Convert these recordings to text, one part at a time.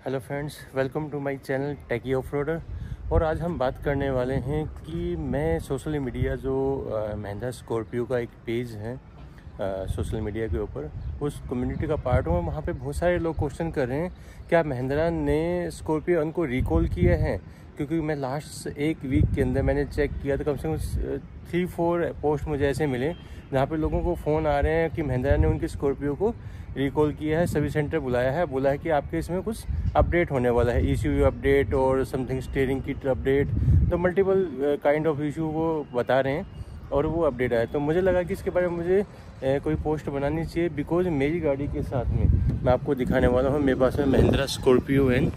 Hello friends, welcome to my channel techie off roader. और आज हम बात करने वाले हैं कि मैं सोशल मीडिया जो महिंद्रा स्कॉर्पियो का एक पेज है सोशल मीडिया के ऊपर, उस कम्युनिटी का पार्ट हूँ। वहाँ पे बहुत सारे लोग क्वेश्चन कर रहे हैं क्या महिंद्रा ने स्कॉर्पियो उनको रिकॉल किए हैं, क्योंकि मैं लास्ट एक वीक के अंदर मैंने चेक किया तो कम से कम 3-4 पोस्ट मुझे ऐसे मिले जहाँ पे लोगों को फ़ोन आ रहे हैं कि महिंद्रा ने उनकी स्कॉर्पियो को रिकॉल किया है, सर्विस सेंटर बुलाया है, बोला है कि आपके इसमें कुछ अपडेट होने वाला है, ECU अपडेट और समथिंग स्टीयरिंग किट अपडेट। तो मल्टीपल काइंड ऑफ इशू वो बता रहे हैं और वो अपडेट आया। तो मुझे लगा कि इसके बारे में मुझे कोई पोस्ट बनानी चाहिए, बिकॉज मेरी गाड़ी के साथ में मैं आपको दिखाने वाला हूँ, मेरे पास में महिंद्रा स्कॉर्पियो है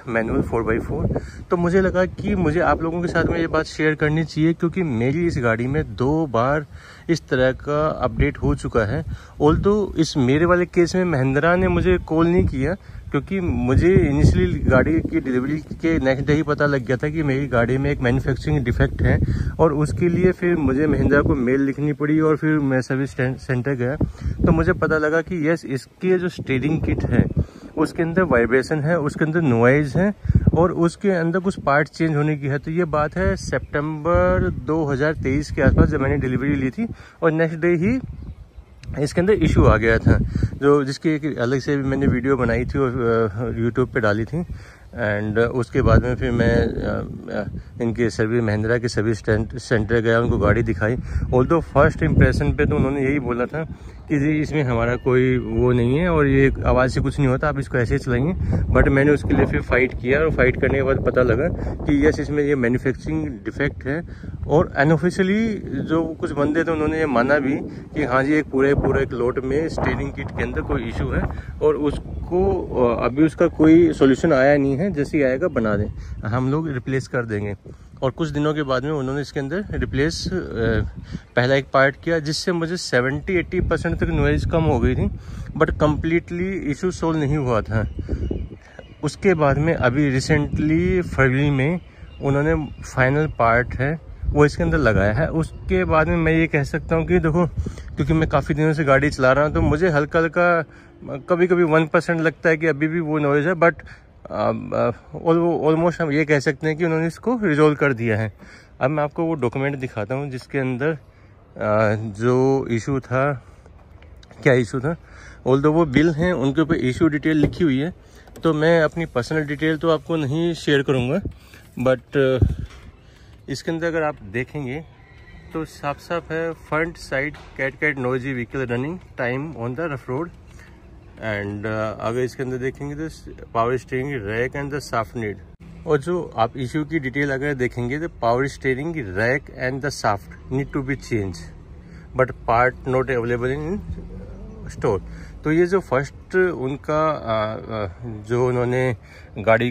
मैनुअल 4x4। तो मुझे लगा कि मुझे आप लोगों के साथ में ये बात शेयर करनी चाहिए, क्योंकि मेरी इस गाड़ी में 2 बार इस तरह का अपडेट हो चुका है। ऑल्दो इस मेरे वाले केस में महिंद्रा ने मुझे कॉल नहीं किया, क्योंकि मुझे इनिशियली गाड़ी की डिलीवरी के नेक्स्ट डे ही पता लग गया था कि मेरी गाड़ी में एक मैन्युफैक्चरिंग डिफेक्ट है, और उसके लिए फिर मुझे महिंद्रा को मेल लिखनी पड़ी और फिर मैं सर्विस सेंटर गया तो मुझे पता लगा कि यस, इसकी जो स्टीयरिंग किट है उसके अंदर वाइब्रेशन है, उसके अंदर नॉइज़ है और उसके अंदर कुछ पार्ट चेंज होने की है। तो ये बात है सितंबर 2023 के आसपास जब मैंने डिलीवरी ली थी, और नेक्स्ट डे ही इसके अंदर इशू आ गया था, जो जिसकी एक अलग से भी मैंने वीडियो बनाई थी और यूट्यूब पे डाली थी। एंड उसके बाद में फिर मैं इनके सर्विस महिंद्रा के सर्विस सेंटर गया, उनको गाड़ी दिखाई। ऑल्दो फर्स्ट इम्प्रेशन पे तो उन्होंने यही बोला था कि जी इसमें हमारा कोई वो नहीं है और ये आवाज़ से कुछ नहीं होता, आप इसको ऐसे ही चलाइए। बट मैंने उसके लिए फिर फाइट किया और फाइट करने के बाद पता लगा कि यस, इसमें ये मैन्युफैक्चरिंग डिफेक्ट है। और अनऑफिशियली जो कुछ बंदे थे उन्होंने ये माना भी कि हाँ जी, एक पूरे एक लोट में स्टीयरिंग किट के अंदर कोई इशू है और उसको अभी उसका कोई सोल्यूशन आया नहीं है, जैसे ही आएगा बना दें, हम लोग रिप्लेस कर देंगे। और कुछ दिनों के बाद में उन्होंने इसके अंदर रिप्लेस पहला एक पार्ट किया, जिससे मुझे 70-80% तक नॉइज़ कम हो गई थी, बट कम्प्लीटली इशू सोल्व नहीं हुआ था। उसके बाद में अभी रिसेंटली फरवरी में उन्होंने फाइनल पार्ट है वो इसके अंदर लगाया है। उसके बाद में मैं ये कह सकता हूँ कि देखो, क्योंकि मैं काफ़ी दिनों से गाड़ी चला रहा हूँ तो मुझे हल्का कभी 1% लगता है कि अभी भी वो नॉइज़ है, बट ऑलमोस्ट हम ये कह सकते हैं कि उन्होंने इसको रिजोल्व कर दिया है। अब मैं आपको वो डॉक्यूमेंट दिखाता हूँ जिसके अंदर जो इशू था, क्या इशू था। ऑल्दो वो बिल हैं, उनके ऊपर इशू डिटेल लिखी हुई है, तो मैं अपनी पर्सनल डिटेल तो आपको नहीं शेयर करूँगा, बट इसके अंदर अगर आप देखेंगे तो साफ है, front side cat noisy vehicle running time on the rough road. And अगर इसके अंदर देखेंगे तो power steering rack and the shaft need. और जो आप इशू की डिटेल अगर देखेंगे तो power steering rack and the shaft need to be change, but part not available in store. तो ये जो फर्स्ट उनका जो उन्होंने गाड़ी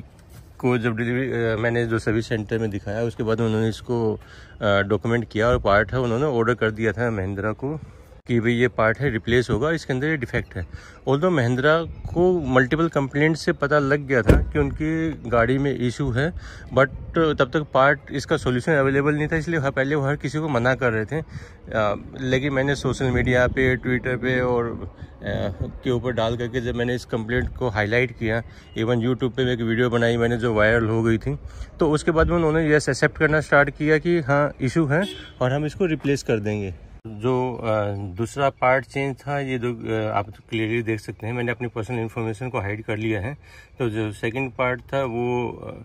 को जब डिलीवरी मैंने जो सर्विस सेंटर में दिखाया, उसके बाद उन्होंने इसको डॉक्यूमेंट किया और पार्ट है उन्होंने ऑर्डर कर दिया था महिंद्रा को कि भाई ये पार्ट है, रिप्लेस होगा, इसके अंदर ये डिफेक्ट है। ऑल्दो महिंद्रा को मल्टीपल कंप्लेंट से पता लग गया था कि उनकी गाड़ी में इशू है, बट तब तक पार्ट इसका सॉल्यूशन अवेलेबल नहीं था, इसलिए पहले वो हर किसी को मना कर रहे थे। लेकिन मैंने सोशल मीडिया पे, ट्विटर पे और के ऊपर डाल करके जब मैंने इस कंप्लेंट को हाईलाइट किया, इवन यूट्यूब पे एक वीडियो बनाई मैंने जो वायरल हो गई थी, तो उसके बाद में उन्होंने यस एक्सेप्ट करना स्टार्ट किया कि हाँ इशू है और हम इसको रिप्लेस कर देंगे। जो दूसरा पार्ट चेंज था, ये आप क्लियरली देख सकते हैं, मैंने अपनी पर्सनल इन्फॉर्मेशन को हाइड कर लिया है। तो जो सेकंड पार्ट था वो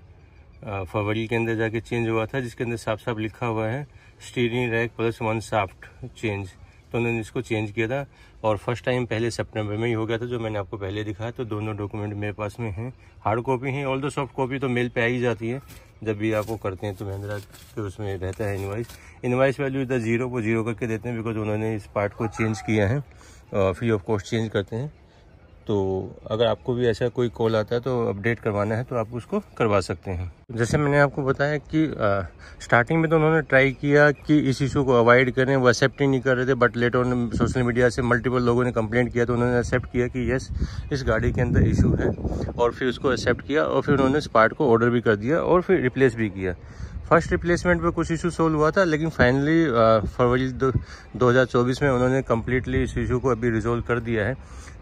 फरवरी के अंदर जाके चेंज हुआ था, जिसके अंदर साफ लिखा हुआ है steering rack plus 1 shaft change. तो उन्होंने इसको चेंज किया था और फर्स्ट टाइम पहले सितंबर में ही हो गया था, जो मैंने आपको पहले दिखाया। तो दोनों डॉक्यूमेंट मेरे पास में हैं, हार्ड कॉपी हैं, ऑल्दो सॉफ्ट कॉपी तो मेल पे आ ही जाती है जब भी आप वो करते हैं। तो महिंद्रा के उसमें रहता है इनवाइस वैल्यू इधर 0 को 0 करके देते हैं, बिकॉज उन्होंने इस पार्ट को चेंज किया है, फ्री ऑफ कॉस्ट चेंज करते हैं। तो अगर आपको भी ऐसा कोई कॉल आता है तो अपडेट करवाना है तो आप उसको करवा सकते हैं। जैसे मैंने आपको बताया कि स्टार्टिंग में तो उन्होंने ट्राई किया कि इस इशू को अवॉइड करें, वो एक्सेप्ट ही नहीं कर रहे थे, but later on social media से मल्टीपल लोगों ने कंप्लेंट किया तो उन्होंने एक्सेप्ट किया कि यस, इस गाड़ी के अंदर इशू है, और फिर उसको एक्सेप्ट किया और फिर उन्होंने इस पार्ट को ऑर्डर भी कर दिया और फिर रिप्लेस भी किया। फर्स्ट रिप्लेसमेंट पे कुछ इशू सोल्व हुआ था, लेकिन फाइनली फरवरी 2024 में उन्होंने कम्प्लीटली इस इशू को अभी रिजोल्व कर दिया है।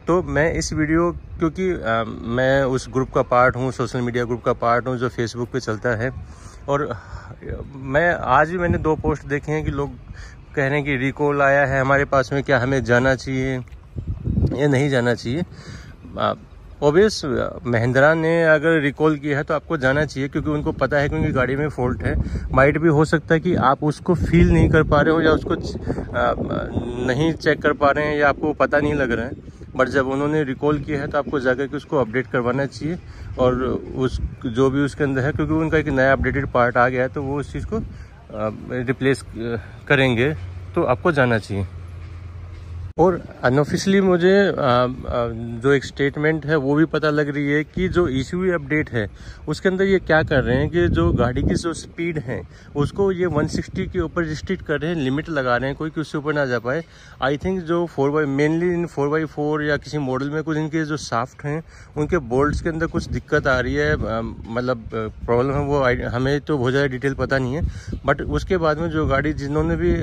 तो मैं इस वीडियो क्योंकि मैं उस ग्रुप का पार्ट हूँ, सोशल मीडिया ग्रुप का पार्ट हूँ जो फेसबुक पे चलता है, और मैं आज भी मैंने 2 पोस्ट देखे हैं कि लोग कह रहे हैं कि रिकॉल आया है हमारे पास में, क्या हमें जाना चाहिए या नहीं जाना चाहिए। ऑब्वियस महिंद्रा ने अगर रिकॉल किया है तो आपको जाना चाहिए, क्योंकि उनको पता है कि उनकी गाड़ी में फॉल्ट है। माइट भी हो सकता है कि आप उसको फील नहीं कर पा रहे हो या उसको नहीं चेक कर पा रहे हैं या आपको पता नहीं लग रहा है, बट जब उन्होंने रिकॉल किया है तो आपको जाकर के उसको अपडेट करवाना चाहिए, और उस जो भी उसके अंदर है, क्योंकि उनका एक नया अपडेटेड पार्ट आ गया है तो वो उस चीज़ को रिप्लेस करेंगे, तो आपको जाना चाहिए। और अनऑफिशियली मुझे जो एक स्टेटमेंट है वो भी पता लग रही है कि जो ECU अपडेट है उसके अंदर ये क्या कर रहे हैं कि जो गाड़ी की जो स्पीड है उसको ये 160 के ऊपर रिस्ट्रिक्ट कर रहे हैं, लिमिट लगा रहे हैं कोई कि उससे ऊपर ना जा पाए। आई थिंक जो मेनली इन 4x4 या किसी मॉडल में कुछ इनके जो शाफ्ट हैं उनके बोल्ट्स के अंदर कुछ दिक्कत आ रही है, मतलब प्रॉब्लम है, वो हमें तो बहुत ज़्यादा डिटेल पता नहीं है। बट उसके बाद में जो गाड़ी जिन्होंने भी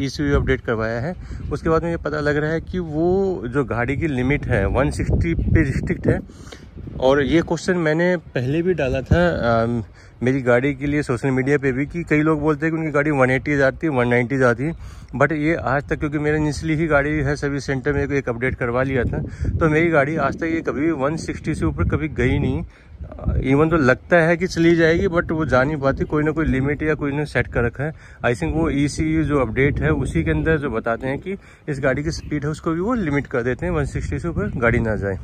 ECU अपडेट करवाया है उसके बाद में ये पता लग रहा है कि वो जो गाड़ी की लिमिट है 160 पे रिस्ट्रिक्ट है। और ये क्वेश्चन मैंने पहले भी डाला था मेरी गाड़ी के लिए सोशल मीडिया पे भी, कि कई लोग बोलते हैं कि उनकी गाड़ी 180 जाती है, 190 जाती है, बट ये आज तक, क्योंकि मेरे निचली ही गाड़ी है, सर्विस सेंटर में एक अपडेट करवा लिया था, तो मेरी गाड़ी आज तक ये कभी 160 से ऊपर कभी गई नहीं। इवन तो लगता है कि चली जाएगी बट वो जा नहीं पाती, कोई ना कोई लिमिट या कोई ने सेट कर रखा है। आई थिंक वो ECU जो अपडेट है उसी के अंदर जो बताते हैं कि इस गाड़ी की स्पीड है उसको भी वो लिमिट कर देते हैं, 160 से ऊपर गाड़ी ना जाए।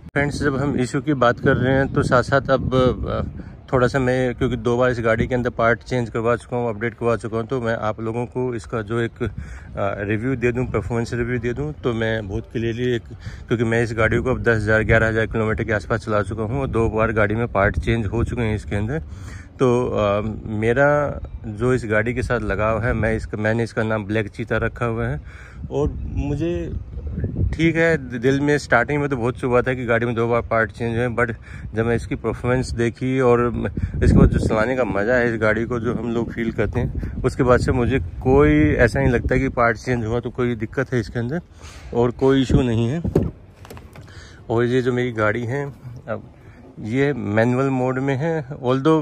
फ्रेंड्स, जब हम ECU की बात कर रहे हैं तो साथ साथ अब थोड़ा सा मैं, क्योंकि 2 बार इस गाड़ी के अंदर पार्ट चेंज करवा चुका हूँ, अपडेट करवा चुका हूँ, तो मैं आप लोगों को इसका जो एक रिव्यू दे दूँ, परफॉर्मेंस रिव्यू दे दूँ, तो मैं बहुत क्लियरली क्योंकि मैं इस गाड़ी को अब 10,000 11,000 किलोमीटर के आसपास चला चुका हूँ और 2 बार गाड़ी में पार्ट चेंज हो चुके हैं इसके अंदर। तो मेरा जो इस गाड़ी के साथ लगाव है, मैंने इसका नाम ब्लैक चीता रखा हुआ है। और मुझे ठीक है, दिल में स्टार्टिंग में तो बहुत चुभा था कि गाड़ी में 2 बार पार्ट चेंज है, बट जब मैं इसकी परफॉर्मेंस देखी और इसके बाद जो चलाने का मज़ा है इस गाड़ी को जो हम लोग फील करते हैं, उसके बाद से मुझे कोई ऐसा नहीं लगता कि पार्ट चेंज हुआ तो कोई दिक्कत है इसके अंदर, और कोई इशू नहीं है। और ये जो मेरी गाड़ी है अब ये मैनुअल मोड में है, ऑल्दो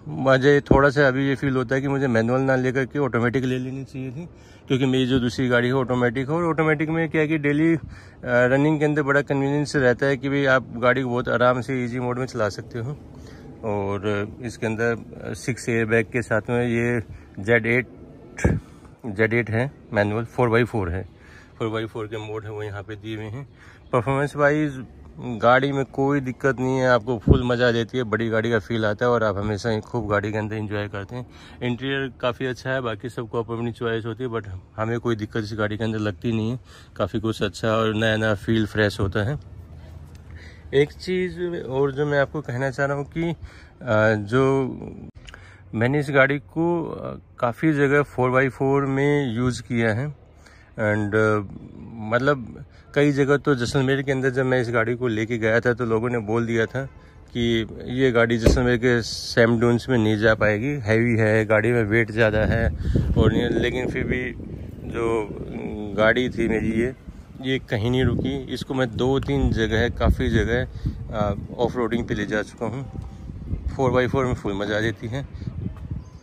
मुझे थोड़ा सा अभी ये फील होता है कि मुझे मैनुअल ना लेकर के ऑटोमेटिक ले लेनी चाहिए थी, क्योंकि मेरी जो दूसरी गाड़ी है ऑटोमेटिक है, और ऑटोमेटिक में क्या है कि डेली रनिंग के अंदर बड़ा कन्वीनियंस रहता है कि भाई आप गाड़ी को बहुत आराम से ईजी मोड में चला सकते हो। और इसके अंदर 6 एयरबैग के साथ में ये Z8 है, मैनुअल 4x4 है, 4x4 के मोड है वो यहाँ पे दिए हुए हैं। परफॉर्मेंस वाइज गाड़ी में कोई दिक्कत नहीं है, आपको फुल मज़ा देती है, बड़ी गाड़ी का फील आता है और आप हमेशा ही खूब गाड़ी के अंदर एंजॉय करते हैं। इंटीरियर काफ़ी अच्छा है, बाकी सबको अपनी चॉइस होती है, बट हमें कोई दिक्कत इस गाड़ी के अंदर लगती नहीं है, काफ़ी कुछ अच्छा और नया नया फील फ्रेश होता है। एक चीज़ और जो मैं आपको कहना चाह रहा हूँ कि जो मैंने इस गाड़ी को काफ़ी जगह 4x4 में यूज़ किया है, एंड मतलब कई जगह तो जैसलमेर के अंदर जब मैं इस गाड़ी को लेके गया था तो लोगों ने बोल दिया था कि ये गाड़ी जैसलमेर के सैम डून्स में नहीं जा पाएगी, हैवी है, गाड़ी में वेट ज़्यादा है, और लेकिन फिर भी जो गाड़ी थी मेरी ये कहीं नहीं रुकी। इसको मैं 2-3 जगह काफ़ी जगह ऑफ रोडिंग पे ले जा चुका हूँ। 4x4 में फुल मज़ा देती है।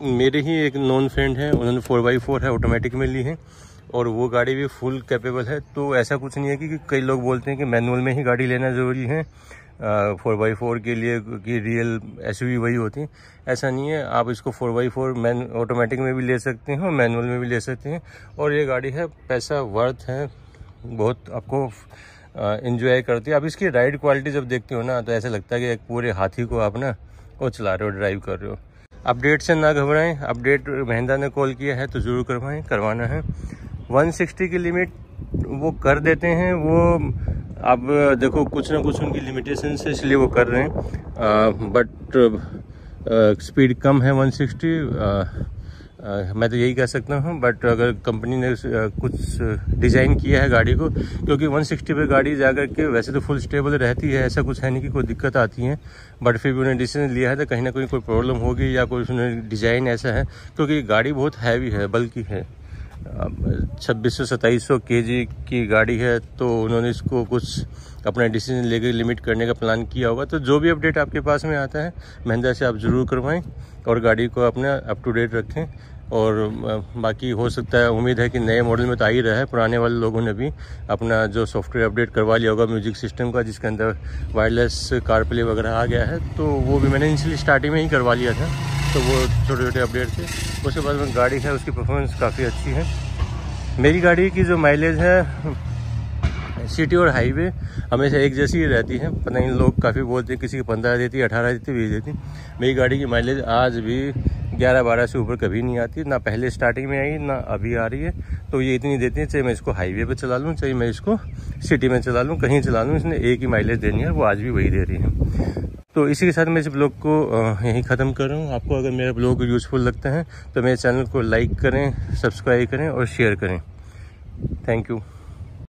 मेरे ही एक नॉन फ्रेंड है, उन्होंने 4x4 है ऑटोमेटिक में ली है और वो गाड़ी भी फुल कैपेबल है। तो ऐसा कुछ नहीं है कि कई लोग बोलते हैं कि मैनुअल में ही गाड़ी लेना ज़रूरी है 4x4 के लिए कि रियल SUV वही होती है, ऐसा नहीं है। आप इसको 4x4 ऑटोमेटिक में भी ले सकते हैं और मैनुअल में भी ले सकते हैं, और ये गाड़ी है पैसा वर्थ है, बहुत आपको एंजॉय करती है। आप इसकी राइड क्वालिटी जब देखते हो ना तो ऐसा लगता है कि एक पूरे हाथी को आप ना वो चला रहे हो, ड्राइव कर रहे हो। अपडेट से ना घबराएं, अपडेट महिंद्रा ने कॉल किया है तो ज़रूर करवाना है। 160 की लिमिट वो कर देते हैं, वो अब देखो कुछ ना कुछ उनकी लिमिटेशन है इसलिए वो कर रहे हैं, बट स्पीड कम है 160, मैं तो यही कह सकता हूँ। बट अगर कंपनी ने कुछ डिज़ाइन किया है गाड़ी को, क्योंकि 160 पे गाड़ी जाकर के वैसे तो फुल स्टेबल रहती है, ऐसा कुछ है नहीं कि कोई दिक्कत आती है, बट फिर भी उन्होंने डिसीजन लिया है तो कहीं ना कहीं कोई प्रॉब्लम होगी या कोई डिज़ाइन ऐसा है, क्योंकि गाड़ी बहुत हैवी है, बल्कि है। 2600-2700 kg की गाड़ी है, तो उन्होंने इसको कुछ अपना डिसीजन लेकर लिमिट करने का प्लान किया होगा। तो जो भी अपडेट आपके पास में आता है महिंद्रा से आप ज़रूर करवाएं और गाड़ी को अपना अप टू डेट रखें। और बाकी हो सकता है, उम्मीद है कि नए मॉडल में तो आ ही रहा है, पुराने वाले लोगों ने भी अपना जो सॉफ्टवेयर अपडेट करवा लिया होगा म्यूजिक सिस्टम का, जिसके अंदर वायरलेस कार प्ले वगैरह आ गया है। तो वो भी मैंने इनिशियली स्टार्टिंग में ही करवा लिया था, तो वो छोटे छोटे अपडेट थे। उसके बाद में गाड़ी है, उसकी परफॉर्मेंस काफ़ी अच्छी है। मेरी गाड़ी की जो माइलेज है सिटी और हाईवे हमेशा एक जैसी ही रहती है। पता नहीं, लोग काफ़ी बोलते हैं, किसी की 15 देती, 18 देती, 20 देती। मेरी गाड़ी की माइलेज आज भी 11-12 से ऊपर कभी नहीं आती, ना पहले स्टार्टिंग में आई ना अभी आ रही है। तो ये इतनी देती है, चाहे मैं इसको हाईवे पे चला लूँ, चाहे मैं इसको सिटी में चला लूँ, कहीं चला लूँ, इसने एक ही माइलेज देनी है, वो आज भी वही दे रही है। तो इसी के साथ मैं इस ब्लॉग को यहीं ख़त्म कर रहा हूँ। आपको अगर मेरा ब्लॉग यूज़फुल लगता है तो मेरे चैनल को लाइक करें, सब्सक्राइब करें और शेयर करें। Thank you.